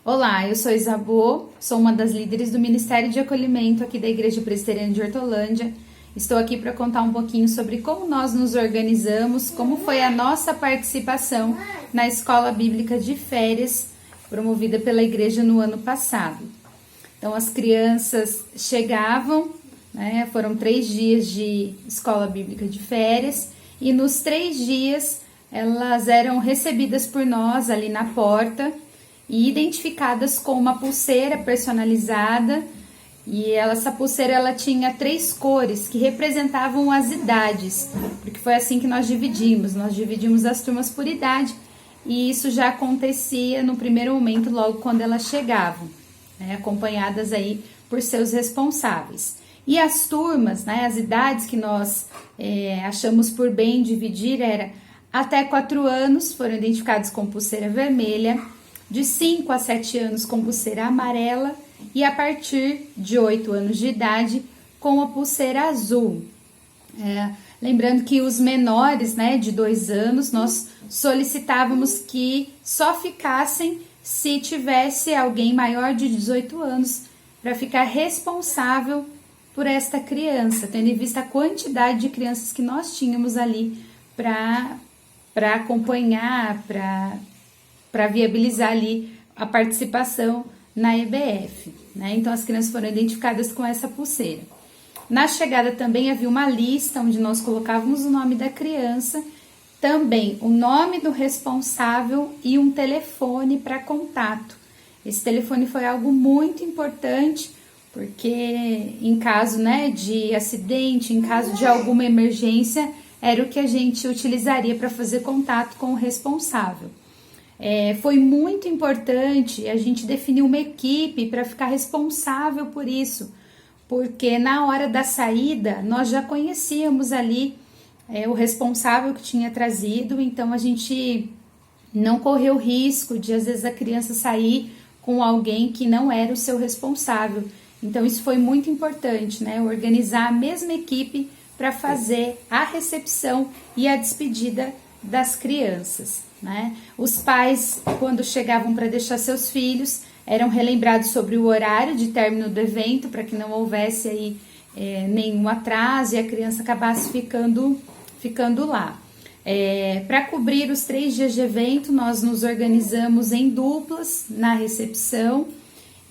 Olá, eu sou Isabô, sou uma das líderes do Ministério de Acolhimento aqui da Igreja Presbiteriana de Hortolândia. Estou aqui para contar um pouquinho sobre como nós nos organizamos, como foi a nossa participação na Escola Bíblica de Férias, promovida pela igreja no ano passado. Então, as crianças chegavam, né, foram 3 dias de Escola Bíblica de Férias, e nos 3 dias elas eram recebidas por nós ali na porta, e identificadas com uma pulseira personalizada, e essa pulseira ela tinha 3 cores que representavam as idades, porque foi assim que nós dividimos as turmas por idade, e isso já acontecia no primeiro momento, logo quando elas chegavam, né, acompanhadas aí por seus responsáveis. E as turmas, né, as idades que nós achamos por bem dividir era até 4 anos, foram identificados com pulseira vermelha, de 5 a 7 anos com pulseira amarela e a partir de 8 anos de idade com a pulseira azul. Lembrando que os menores, né, de 2 anos, nós solicitávamos que só ficassem se tivesse alguém maior de 18 anos para ficar responsável por esta criança, tendo em vista a quantidade de crianças que nós tínhamos ali para acompanhar, para viabilizar ali a participação na EBF, né? Então as crianças foram identificadas com essa pulseira. Na chegada também havia uma lista onde nós colocávamos o nome da criança, também o nome do responsável e um telefone para contato. Esse telefone foi algo muito importante, porque em caso, né, de acidente, em caso de alguma emergência, era o que a gente utilizaria para fazer contato com o responsável. Foi muito importante a gente definir uma equipe para ficar responsável por isso, porque na hora da saída nós já conhecíamos ali o responsável que tinha trazido, então a gente não correu risco de às vezes a criança sair com alguém que não era o seu responsável. Então isso foi muito importante, né? Organizar a mesma equipe para fazer a recepção e a despedida das crianças, né? Os pais, quando chegavam para deixar seus filhos, eram relembrados sobre o horário de término do evento, para que não houvesse aí nenhum atraso e a criança acabasse ficando lá. Para cobrir os 3 dias de evento, nós nos organizamos em duplas na recepção,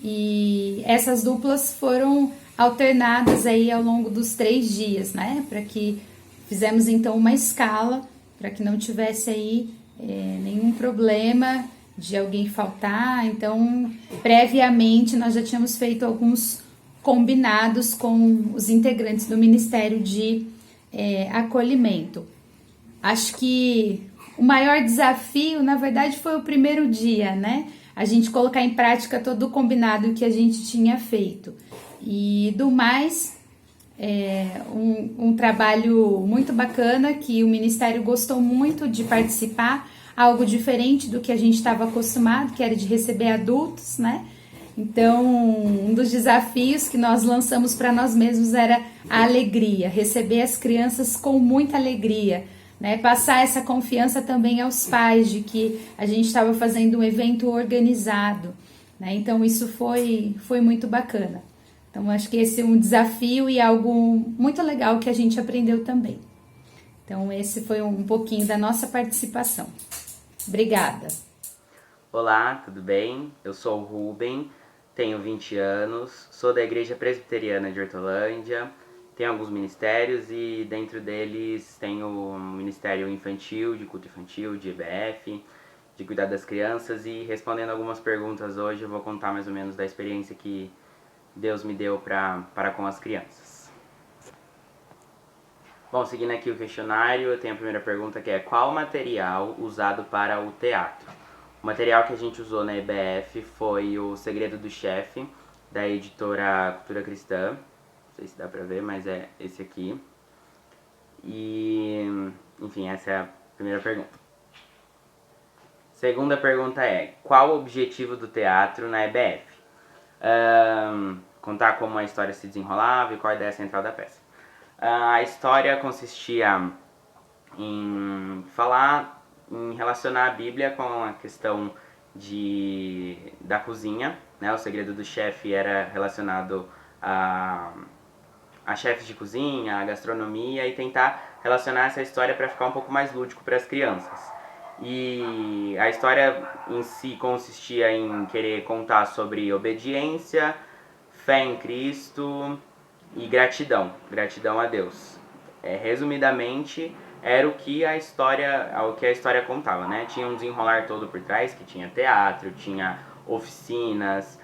e essas duplas foram alternadas aí ao longo dos 3 dias, né? Para que fizemos então uma escala, para que não tivesse aí nenhum problema de alguém faltar. Então, previamente, nós já tínhamos feito alguns combinados com os integrantes do Ministério de Acolhimento. Acho que o maior desafio, na verdade, foi o primeiro dia, né? A gente colocar em prática todo o combinado que a gente tinha feito. E do mais, um trabalho muito bacana, que o Ministério gostou muito de participar, algo diferente do que a gente estava acostumado, que era de receber adultos, né? Então, um dos desafios que nós lançamos para nós mesmos era a alegria, receber as crianças com muita alegria, né? Passar essa confiança também aos pais de que a gente estava fazendo um evento organizado, né? Então, isso foi muito bacana. Então, acho que esse é um desafio e algo muito legal que a gente aprendeu também. Então, esse foi um pouquinho da nossa participação. Obrigada. Olá, tudo bem? Eu sou o Ruben, tenho 20 anos, sou da Igreja Presbiteriana de Hortolândia, tenho alguns ministérios e dentro deles tenho o Ministério Infantil, de Culto Infantil, de EBF, de Cuidar das Crianças, e respondendo algumas perguntas hoje eu vou contar mais ou menos da experiência que Deus me deu para com as crianças. Bom, seguindo aqui o questionário, eu tenho a primeira pergunta, que é: qual material usado para o teatro? O material que a gente usou na EBF foi O Segredo do Chefe, da editora Cultura Cristã. Não sei se dá pra ver, mas é esse aqui. E, enfim, essa é a primeira pergunta. Segunda pergunta é: qual o objetivo do teatro na EBF? Contar como a história se desenrolava e qual a ideia central da peça. A história consistia em relacionar a Bíblia com a questão da cozinha, né? O segredo do chefe era relacionado a chefes de cozinha, a gastronomia, e tentar relacionar essa história para ficar um pouco mais lúdico para as crianças. E a história em si consistia em querer contar sobre obediência, fé em Cristo e gratidão a Deus. Resumidamente, era o que a história contava, né? Tinha um desenrolar todo por trás, que tinha teatro, tinha oficinas,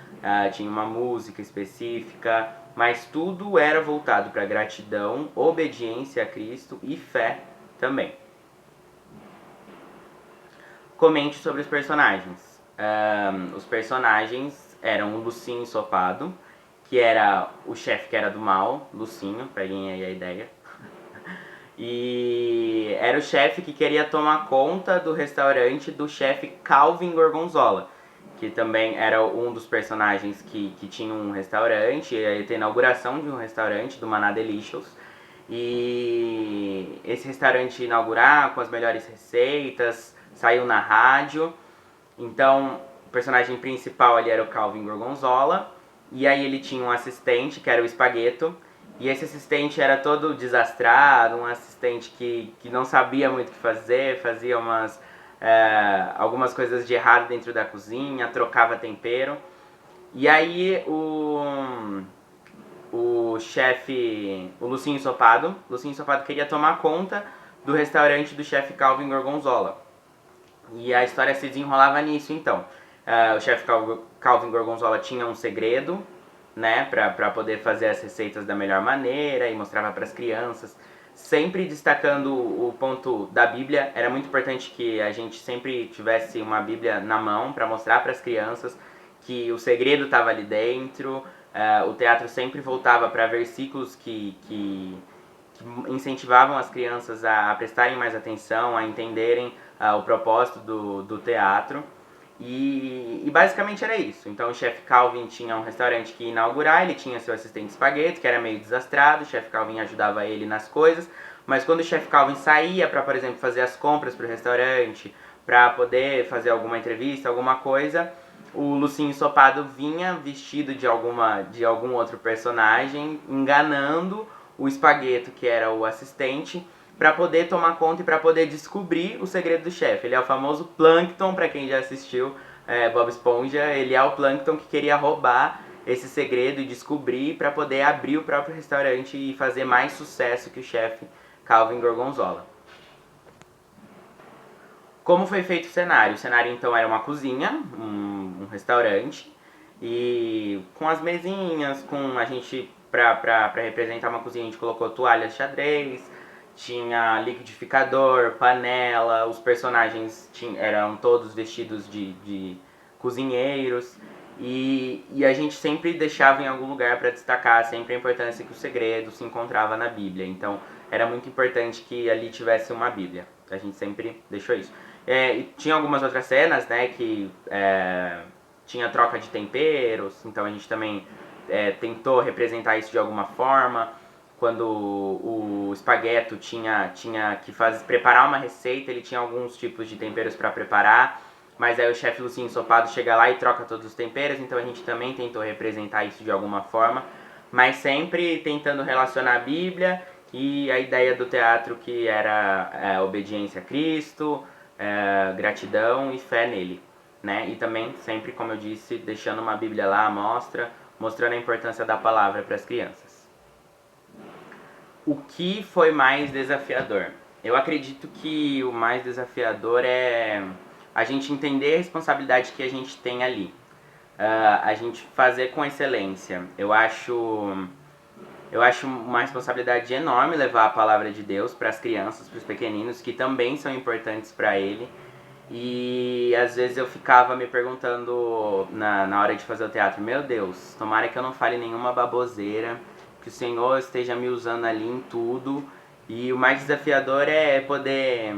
tinha uma música específica, mas tudo era voltado para gratidão, obediência a Cristo e fé também. Comente sobre os personagens. Os personagens eram o Lucinho Ensopado, que era o chefe que era do mal, Lucinho, peguem aí a ideia. E era o chefe que queria tomar conta do restaurante do chefe Calvin Gorgonzola, que também era um dos personagens que tinha um restaurante, ia ter a inauguração de um restaurante, do Maná Delicious. E esse restaurante ia inaugurar com as melhores receitas, saiu na rádio. Então, o personagem principal ali era o Calvin Gorgonzola, e aí ele tinha um assistente, que era o Spaghetto, e esse assistente era todo desastrado, um assistente que não sabia muito o que fazer, fazia algumas coisas de errado dentro da cozinha, trocava tempero. E aí o chefe, o Lucinho Ensopado queria tomar conta do restaurante do chefe Calvin Gorgonzola. E a história se desenrolava nisso, então. O chefe Calvin Gorgonzola tinha um segredo, né, para poder fazer as receitas da melhor maneira, e mostrava para as crianças, sempre destacando o ponto da Bíblia. Era muito importante que a gente sempre tivesse uma Bíblia na mão para mostrar para as crianças que o segredo estava ali dentro. O teatro sempre voltava para versículos que incentivavam as crianças a prestarem mais atenção, a entenderem o propósito do teatro. E basicamente era isso. Então o chefe Calvin tinha um restaurante que ia inaugurar, ele tinha seu assistente Spaghetto, que era meio desastrado, o chefe Calvin ajudava ele nas coisas, mas quando o chefe Calvin saía para, por exemplo, fazer as compras para o restaurante, para poder fazer alguma entrevista, alguma coisa, o Lucinho Ensopado vinha vestido de algum outro personagem, enganando o Spaghetto, que era o assistente, para poder tomar conta e para poder descobrir o segredo do chefe. Ele é o famoso Plankton, para quem já assistiu Bob Esponja. Ele é o Plankton que queria roubar esse segredo e descobrir para poder abrir o próprio restaurante e fazer mais sucesso que o chefe Calvin Gorgonzola. Como foi feito o cenário? O cenário então era uma cozinha, um restaurante, e com as mesinhas, para representar uma cozinha, a gente colocou toalhas xadrez, tinha liquidificador, panela, os personagens eram todos vestidos de cozinheiros, e a gente sempre deixava em algum lugar para destacar sempre a importância que o segredo se encontrava na Bíblia. Então era muito importante que ali tivesse uma Bíblia, a gente sempre deixou isso. E tinha algumas outras cenas, né, que tinha troca de temperos, então a gente também tentou representar isso de alguma forma. Quando o Spaghetto tinha que preparar uma receita, ele tinha alguns tipos de temperos para preparar, mas aí o chefe Lucinho Ensopado chega lá e troca todos os temperos, então a gente também tentou representar isso de alguma forma, mas sempre tentando relacionar a Bíblia e a ideia do teatro, que era obediência a Cristo, gratidão e fé nele, né? E também sempre, como eu disse, deixando uma Bíblia lá à mostra, mostrando a importância da palavra para as crianças. O que foi mais desafiador? Eu acredito que o mais desafiador é a gente entender a responsabilidade que a gente tem ali. A gente fazer com excelência. Eu acho uma responsabilidade enorme levar a palavra de Deus para as crianças, para os pequeninos, que também são importantes para ele. E às vezes eu ficava me perguntando na hora de fazer o teatro: meu Deus, tomara que eu não fale nenhuma baboseira, que o Senhor esteja me usando ali em tudo. E o mais desafiador é poder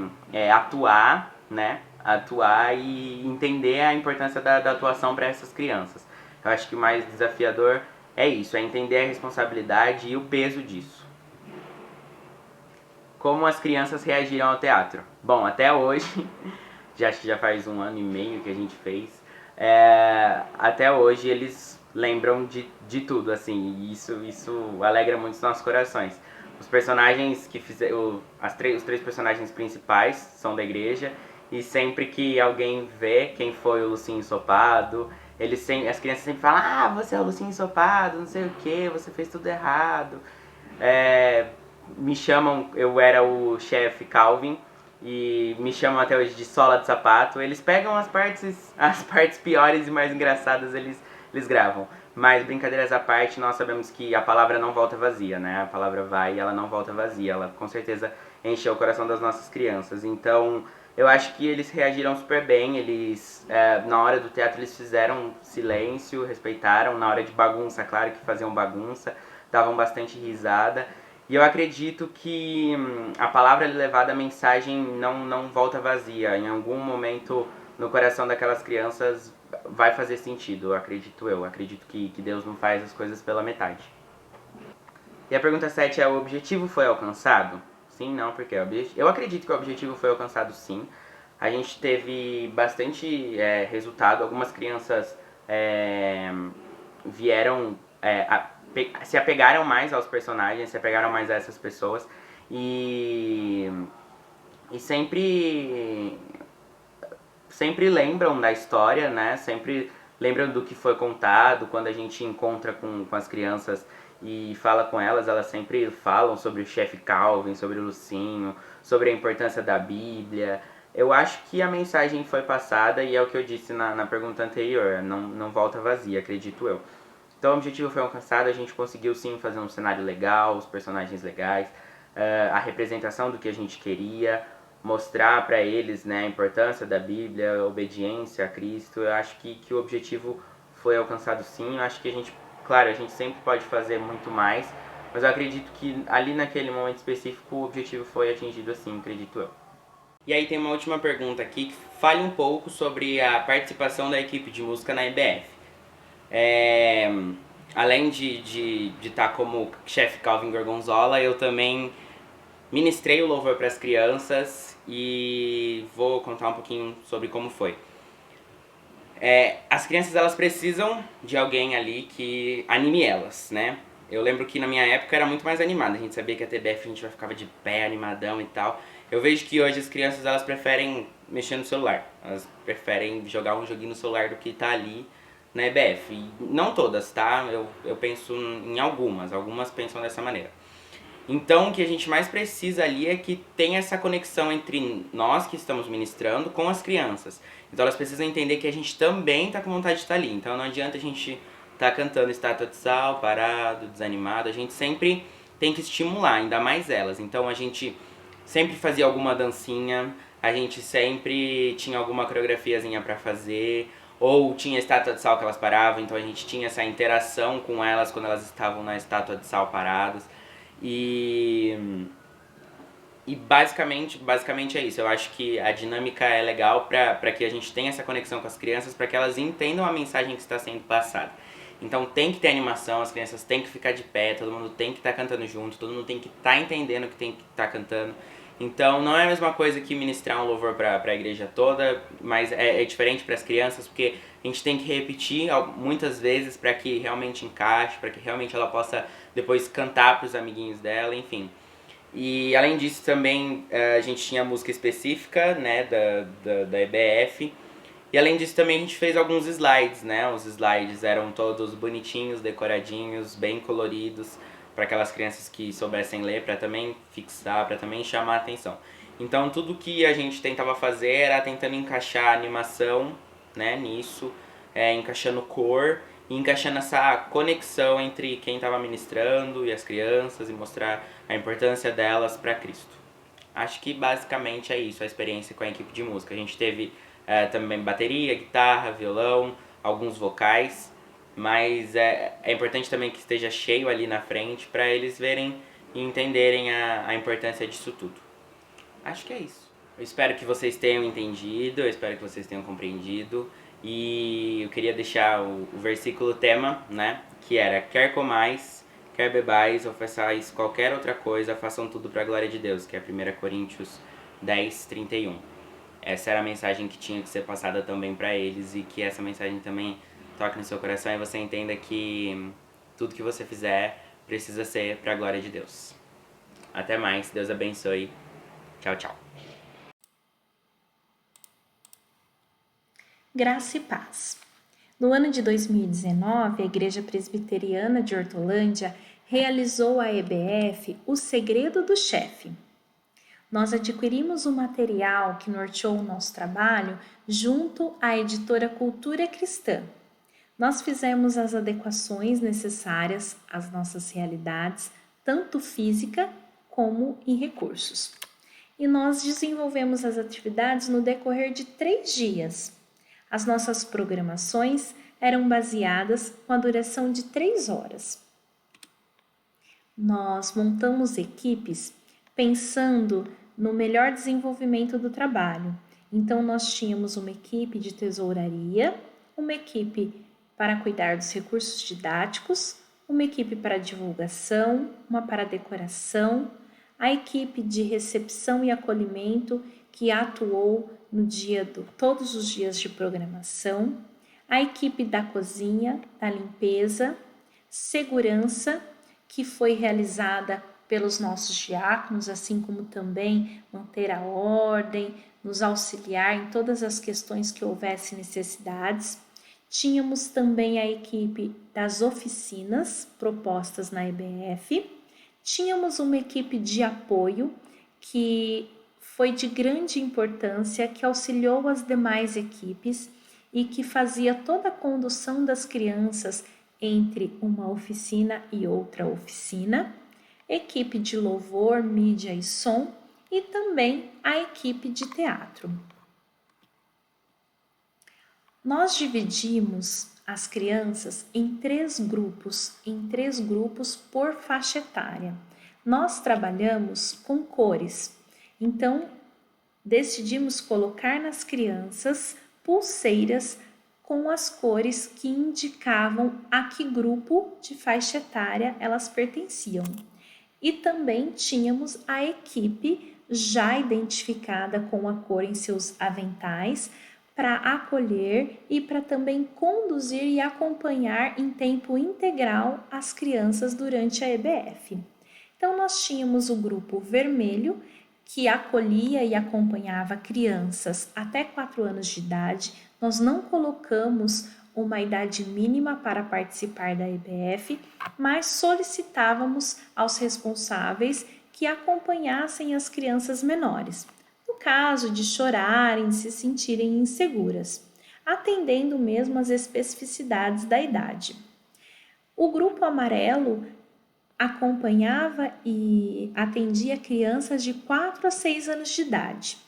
atuar, né? Atuar e entender a importância da atuação para essas crianças. Eu acho que o mais desafiador é isso, é entender a responsabilidade e o peso disso. Como as crianças reagiram ao teatro? Bom, até hoje acho que já faz 1 ano e meio que a gente fez, até hoje eles lembram de tudo, assim, e isso alegra muito os nossos corações. Os personagens que fizeram, os três personagens principais são da igreja, e sempre que alguém vê quem foi o Lucinho Ensopado, as crianças sempre falam: ah, você é o Lucinho Ensopado, não sei o que, você fez tudo errado. Me chamam, eu era o chefe Calvin, e me chamam até hoje de sola de sapato. Eles pegam as partes piores e mais engraçadas, eles gravam. Mas brincadeiras à parte, nós sabemos que a palavra não volta vazia, né? A palavra vai e ela não volta vazia. Ela com certeza encheu o coração das nossas crianças. Então, eu acho que eles reagiram super bem. Eles, na hora do teatro, eles fizeram silêncio, respeitaram. Na hora de bagunça, claro que faziam bagunça, davam bastante risada. E eu acredito que a palavra levada, a mensagem não volta vazia. Em algum momento no coração daquelas crianças vai fazer sentido, eu acredito que Deus não faz as coisas pela metade. E a pergunta 7 é: o objetivo foi alcançado? Sim, não, porque eu acredito que o objetivo foi alcançado, sim. A gente teve bastante resultado. Algumas crianças vieram, se apegaram mais aos personagens, se apegaram mais a essas pessoas e sempre lembram da história, né? Sempre lembram do que foi contado. Quando a gente encontra com as crianças e fala com elas, elas sempre falam sobre o chefe Calvin, sobre o Lucinho, sobre a importância da Bíblia. Eu acho que a mensagem foi passada e é o que eu disse na pergunta anterior, não volta vazia, acredito eu. Então o objetivo foi alcançado, a gente conseguiu sim fazer um cenário legal, os personagens legais, a representação do que a gente queria, mostrar para eles, né, a importância da Bíblia, a obediência a Cristo. Eu acho que o objetivo foi alcançado sim. Eu acho que a gente, claro, a gente sempre pode fazer muito mais, mas eu acredito que ali naquele momento específico o objetivo foi atingido assim, acredito eu. E aí tem uma última pergunta aqui que fale um pouco sobre a participação da equipe de música na EBF. Além de estar como chefe Calvin Gorgonzola, eu também ministrei o louvor para as crianças e vou contar um pouquinho sobre como foi. As crianças, elas precisam de alguém ali que anime elas, né? Eu lembro que na minha época era muito mais animada, a gente sabia que a TBF a gente já ficava de pé, animadão e tal. Eu vejo que hoje as crianças, elas preferem mexer no celular, elas preferem jogar um joguinho no celular do que estar ali na EBF. E não todas, tá? Eu penso em algumas pensam dessa maneira. Então, o que a gente mais precisa ali é que tenha essa conexão entre nós que estamos ministrando com as crianças. Então, elas precisam entender que a gente também está com vontade de estar ali. Então, não adianta a gente estar cantando Estátua de Sal, parado, desanimado. A gente sempre tem que estimular, ainda mais elas. Então, a gente sempre fazia alguma dancinha, a gente sempre tinha alguma coreografiazinha para fazer, ou tinha Estátua de Sal que elas paravam. Então, a gente tinha essa interação com elas quando elas estavam na Estátua de Sal paradas. E basicamente é isso. Eu acho que a dinâmica é legal para que a gente tenha essa conexão com as crianças, para que elas entendam a mensagem que está sendo passada. Então tem que ter animação, as crianças têm que ficar de pé, todo mundo tem que estar cantando junto, todo mundo tem que estar entendendo o que tem que estar cantando. Então não é a mesma coisa que ministrar um louvor para a igreja toda, mas é diferente para as crianças, porque a gente tem que repetir muitas vezes para que realmente encaixe, para que realmente ela possa depois cantar para os amiguinhos dela, enfim. E além disso também a gente tinha música específica, né, da EBF. E além disso também a gente fez alguns slides, né? Os slides eram todos bonitinhos, decoradinhos, bem coloridos, para aquelas crianças que soubessem ler, para também fixar, para também chamar a atenção. Então tudo que a gente tentava fazer era tentando encaixar a animação, né, nisso, encaixando cor e encaixando essa conexão entre quem estava ministrando e as crianças e mostrar a importância delas para Cristo. Acho que basicamente é isso, a experiência com a equipe de música. A gente teve também bateria, guitarra, violão, alguns vocais, mas é importante também que esteja cheio ali na frente para eles verem e entenderem a importância disso tudo. Acho que é isso. Eu espero que vocês tenham entendido, eu espero que vocês tenham compreendido. E eu queria deixar o versículo tema, né, que era: quer comais, quer bebais, ou façais qualquer outra coisa, façam tudo para a glória de Deus, que é 1 Coríntios 10, 31. essa era a mensagem que tinha que ser passada também para eles e que essa mensagem também toque no seu coração e você entenda que tudo que você fizer precisa ser para a glória de Deus. Até mais, Deus abençoe. Tchau, tchau. Graça e paz. No ano de 2019, a Igreja Presbiteriana de Hortolândia realizou a EBF O Segredo do Chefe. Nós adquirimos um material que norteou o nosso trabalho junto à editora Cultura Cristã. Nós fizemos as adequações necessárias às nossas realidades, tanto física como em recursos. E nós desenvolvemos as atividades no decorrer de 3 dias. As nossas programações eram baseadas com a duração de 3 horas. Nós montamos equipes pensando no melhor desenvolvimento do trabalho. Então, nós tínhamos uma equipe de tesouraria, uma equipe para cuidar dos recursos didáticos, uma equipe para divulgação, uma para decoração, a equipe de recepção e acolhimento que atuou todos os dias de programação, a equipe da cozinha, da limpeza, segurança, que foi realizada pelos nossos diáconos, assim como também manter a ordem, nos auxiliar em todas as questões que houvesse necessidades. Tínhamos também a equipe das oficinas propostas na EBF. Tínhamos uma equipe de apoio que foi de grande importância, que auxiliou as demais equipes e que fazia toda a condução das crianças entre uma oficina e outra oficina, equipe de louvor, mídia e som e também a equipe de teatro. Nós dividimos as crianças em 3 grupos por faixa etária. Nós trabalhamos com cores, então decidimos colocar nas crianças pulseiras com as cores que indicavam a que grupo de faixa etária elas pertenciam. E também tínhamos a equipe já identificada com a cor em seus aventais para acolher e para também conduzir e acompanhar em tempo integral as crianças durante a EBF. Então, nós tínhamos o grupo vermelho, que acolhia e acompanhava crianças até 4 anos de idade. Nós não colocamos uma idade mínima para participar da EBF, mas solicitávamos aos responsáveis que acompanhassem as crianças menores, no caso de chorarem, se sentirem inseguras, atendendo mesmo às especificidades da idade. O grupo amarelo acompanhava e atendia crianças de 4 a 6 anos de idade.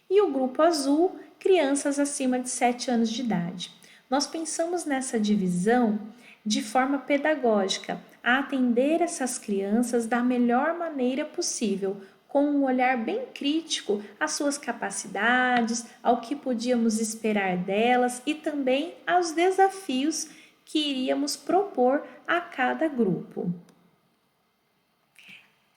E o grupo azul, crianças acima de 7 anos de idade. Nós pensamos nessa divisão de forma pedagógica, a atender essas crianças da melhor maneira possível, com um olhar bem crítico às suas capacidades, ao que podíamos esperar delas e também aos desafios que iríamos propor a cada grupo.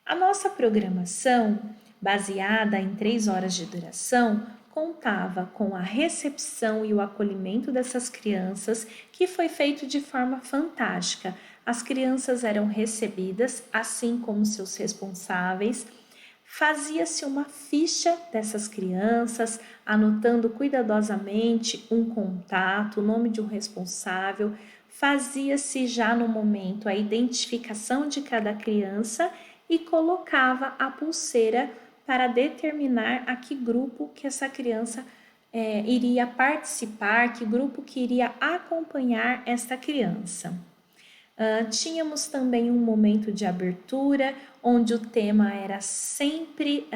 A nossa programação, baseada em 3 horas de duração, contava com a recepção e o acolhimento dessas crianças, que foi feito de forma fantástica. As crianças eram recebidas, assim como seus responsáveis. Fazia-se uma ficha dessas crianças, anotando cuidadosamente um contato, o nome de um responsável. Fazia-se já no momento a identificação de cada criança e colocava a pulseira para determinar a que grupo que essa criança iria participar, que grupo que iria acompanhar esta criança. Tínhamos também um momento de abertura, onde o tema era sempre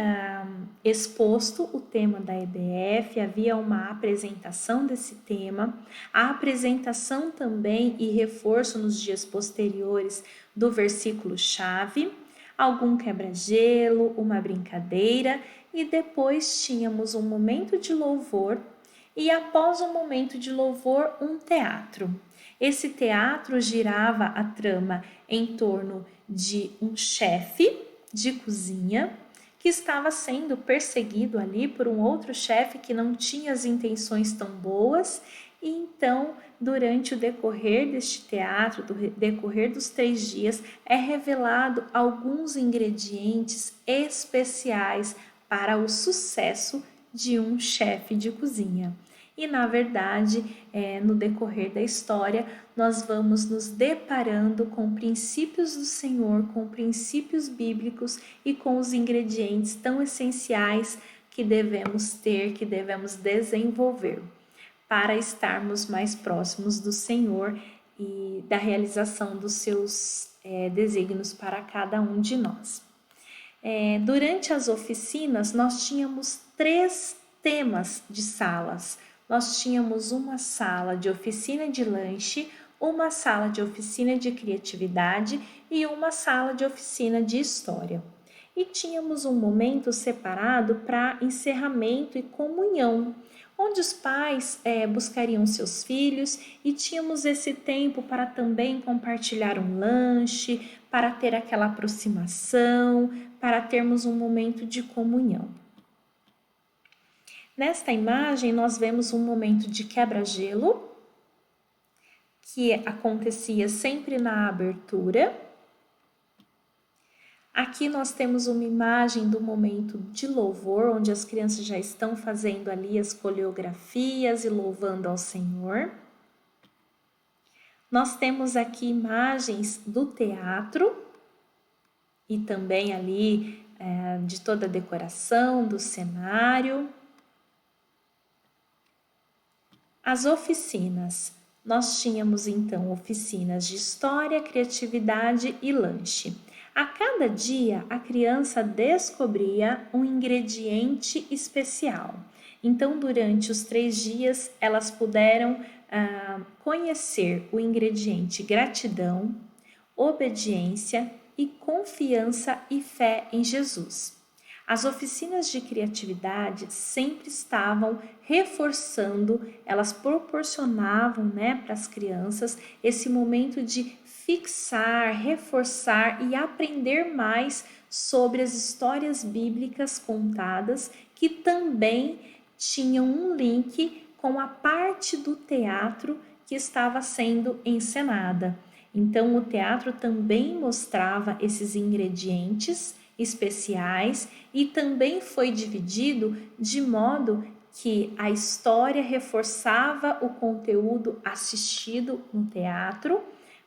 exposto, o tema da EBF, havia uma apresentação desse tema, a apresentação também e reforço nos dias posteriores do versículo-chave, algum quebra-gelo, uma brincadeira e depois tínhamos um momento de louvor e após o momento de louvor um teatro. Esse teatro girava a trama em torno de um chefe de cozinha que estava sendo perseguido ali por um outro chefe que não tinha as intenções tão boas. E então, durante o decorrer deste teatro, do decorrer dos 3 dias, é revelado alguns ingredientes especiais para o sucesso de um chefe de cozinha. E na verdade, no decorrer da história, nós vamos nos deparando com princípios do Senhor, com princípios bíblicos e com os ingredientes tão essenciais que devemos ter, que devemos desenvolver para estarmos mais próximos do Senhor e da realização dos seus desígnios para cada um de nós. Durante as oficinas, nós tínhamos 3 temas de salas. Nós tínhamos uma sala de oficina de lanche, uma sala de oficina de criatividade e uma sala de oficina de história. E tínhamos um momento separado para encerramento e comunhão, onde os pais buscariam seus filhos e tínhamos esse tempo para também compartilhar um lanche, para ter aquela aproximação, para termos um momento de comunhão. Nesta imagem, nós vemos um momento de quebra-gelo, que acontecia sempre na abertura. Aqui nós temos uma imagem do momento de louvor, onde as crianças já estão fazendo ali as coreografias e louvando ao Senhor. Nós temos aqui imagens do teatro e também ali de toda a decoração, do cenário. As oficinas. Nós tínhamos então oficinas de história, criatividade e lanche. A cada dia, a criança descobria um ingrediente especial. Então, durante os 3 dias, elas puderam conhecer o ingrediente gratidão, obediência e confiança e fé em Jesus. As oficinas de criatividade sempre estavam reforçando, elas proporcionavam para as crianças esse momento de fixar, reforçar e aprender mais sobre as histórias bíblicas contadas, que também tinham um link com a parte do teatro que estava sendo encenada. Então, o teatro também mostrava esses ingredientes especiais e também foi dividido de modo que a história reforçava o conteúdo assistido no teatro,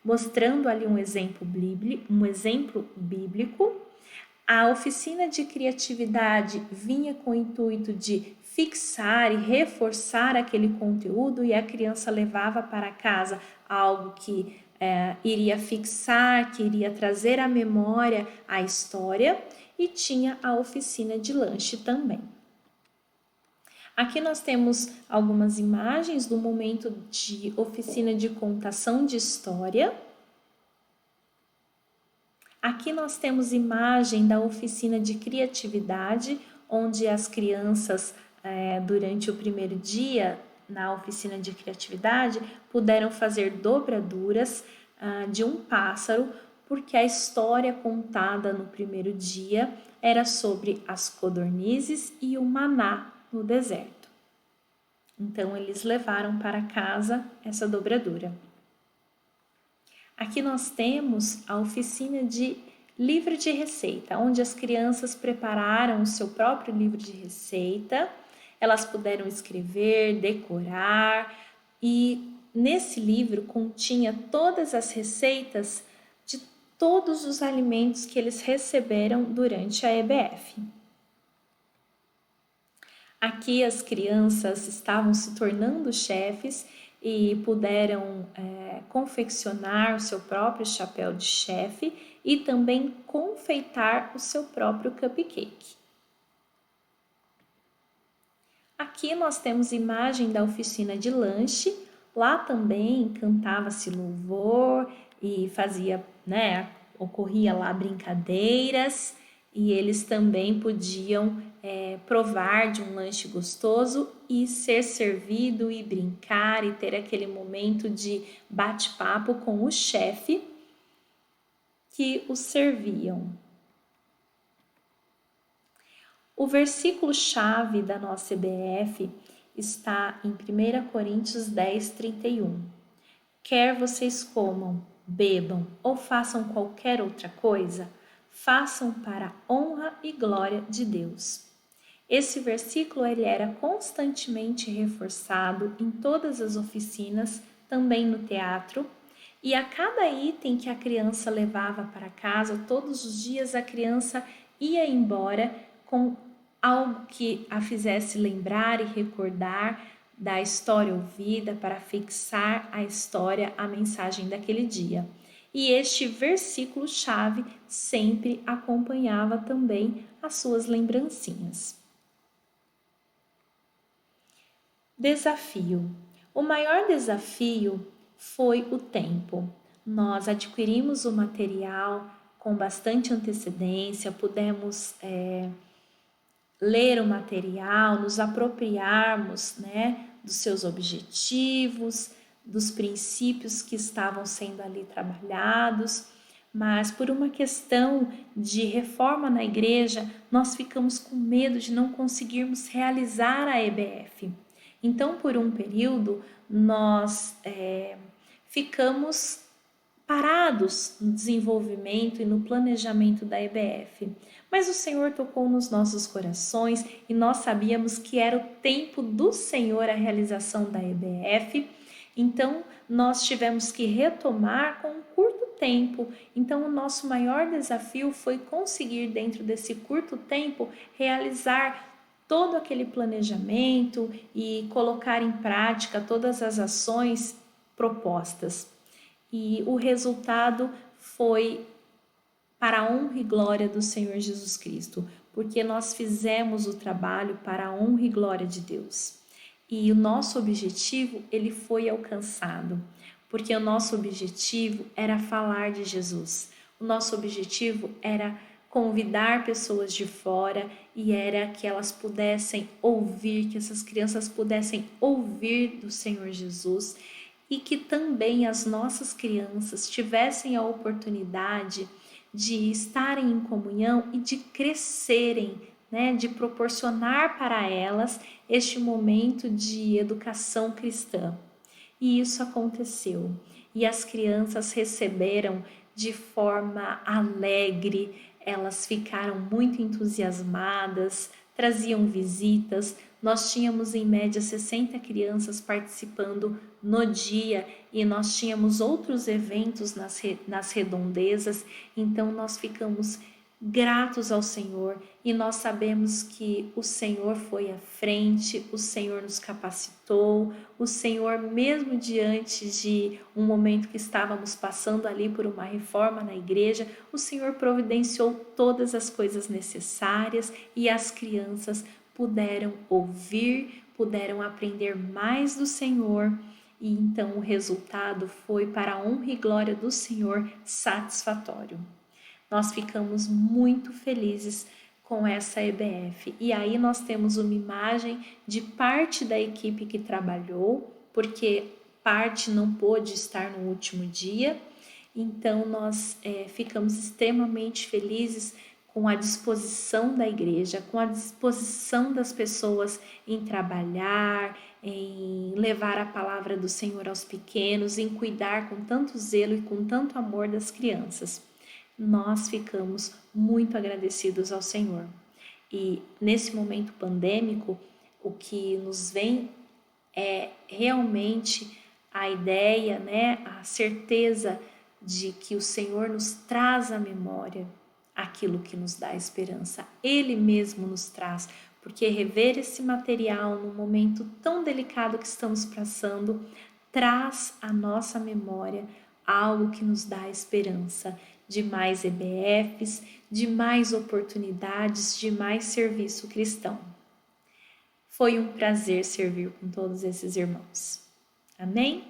mostrando ali um exemplo bíblico. A oficina de criatividade vinha com o intuito de fixar e reforçar aquele conteúdo e a criança levava para casa algo que iria fixar, que iria trazer à memória a história, e tinha a oficina de lanche também. Aqui nós temos algumas imagens do momento de oficina de contação de história. Aqui nós temos imagem da oficina de criatividade, onde as crianças, durante o primeiro dia, na oficina de criatividade, puderam fazer dobraduras de um pássaro, porque a história contada no primeiro dia era sobre as codornizes e o maná no deserto. Então, eles levaram para casa essa dobradura. Aqui nós temos a oficina de livro de receita, onde as crianças prepararam o seu próprio livro de receita. Elas puderam escrever, decorar, e nesse livro continha todas as receitas de todos os alimentos que eles receberam durante a EBF. Aqui as crianças estavam se tornando chefes e puderam confeccionar o seu próprio chapéu de chefe e também confeitar o seu próprio cupcake. Aqui nós temos imagem da oficina de lanche. Lá também cantava-se louvor e ocorria lá brincadeiras, e eles também podiam provar de um lanche gostoso e ser servido e brincar e ter aquele momento de bate-papo com o chefe que os serviam. O versículo-chave da nossa EBF está em 1 Coríntios 10, 31. Quer vocês comam, bebam ou façam qualquer outra coisa, façam para a honra e glória de Deus. Esse versículo ele era constantemente reforçado em todas as oficinas, também no teatro, e a cada item que a criança levava para casa, todos os dias a criança ia embora com algo que a fizesse lembrar e recordar da história ouvida para fixar a história, a mensagem daquele dia. E este versículo-chave sempre acompanhava também as suas lembrancinhas. Desafio. O maior desafio foi o tempo. Nós adquirimos o material com bastante antecedência, pudemos ler o material, nos apropriarmos, dos seus objetivos, dos princípios que estavam sendo ali trabalhados, mas por uma questão de reforma na igreja, nós ficamos com medo de não conseguirmos realizar a EBF. Então, por um período, nós ficamos parados no desenvolvimento e no planejamento da EBF. Mas o Senhor tocou nos nossos corações e nós sabíamos que era o tempo do Senhor a realização da EBF. Então, nós tivemos que retomar com um curto tempo. Então, o nosso maior desafio foi conseguir, dentro desse curto tempo, realizar todo aquele planejamento e colocar em prática todas as ações propostas. E o resultado foi para a honra e glória do Senhor Jesus Cristo, porque nós fizemos o trabalho para a honra e glória de Deus. E o nosso objetivo, ele foi alcançado, porque o nosso objetivo era falar de Jesus. O nosso objetivo era convidar pessoas de fora e era que elas pudessem ouvir, que essas crianças pudessem ouvir do Senhor Jesus e que também as nossas crianças tivessem a oportunidade de estarem em comunhão e de crescerem, de proporcionar para elas este momento de educação cristã. E isso aconteceu. E as crianças receberam de forma alegre, elas ficaram muito entusiasmadas, traziam visitas. Nós tínhamos em média 60 crianças participando no dia e nós tínhamos outros eventos nas redondezas, então nós ficamos gratos ao Senhor e nós sabemos que o Senhor foi à frente, o Senhor nos capacitou, o Senhor, mesmo diante de um momento que estávamos passando ali por uma reforma na igreja, o Senhor providenciou todas as coisas necessárias e as crianças puderam ouvir, puderam aprender mais do Senhor e então o resultado foi para a honra e glória do Senhor satisfatório. Nós ficamos muito felizes com essa EBF. E aí nós temos uma imagem de parte da equipe que trabalhou, porque parte não pôde estar no último dia. Então nós ficamos extremamente felizes com a disposição da igreja, com a disposição das pessoas em trabalhar, em levar a palavra do Senhor aos pequenos, em cuidar com tanto zelo e com tanto amor das crianças. Nós ficamos muito agradecidos ao Senhor. E nesse momento pandêmico, o que nos vem é realmente a ideia, a certeza de que o Senhor nos traz à memória aquilo que nos dá esperança. Ele mesmo nos traz, porque rever esse material num momento tão delicado que estamos passando, traz à nossa memória algo que nos dá esperança de mais EBFs, de mais oportunidades, de mais serviço cristão. Foi um prazer servir com todos esses irmãos. Amém?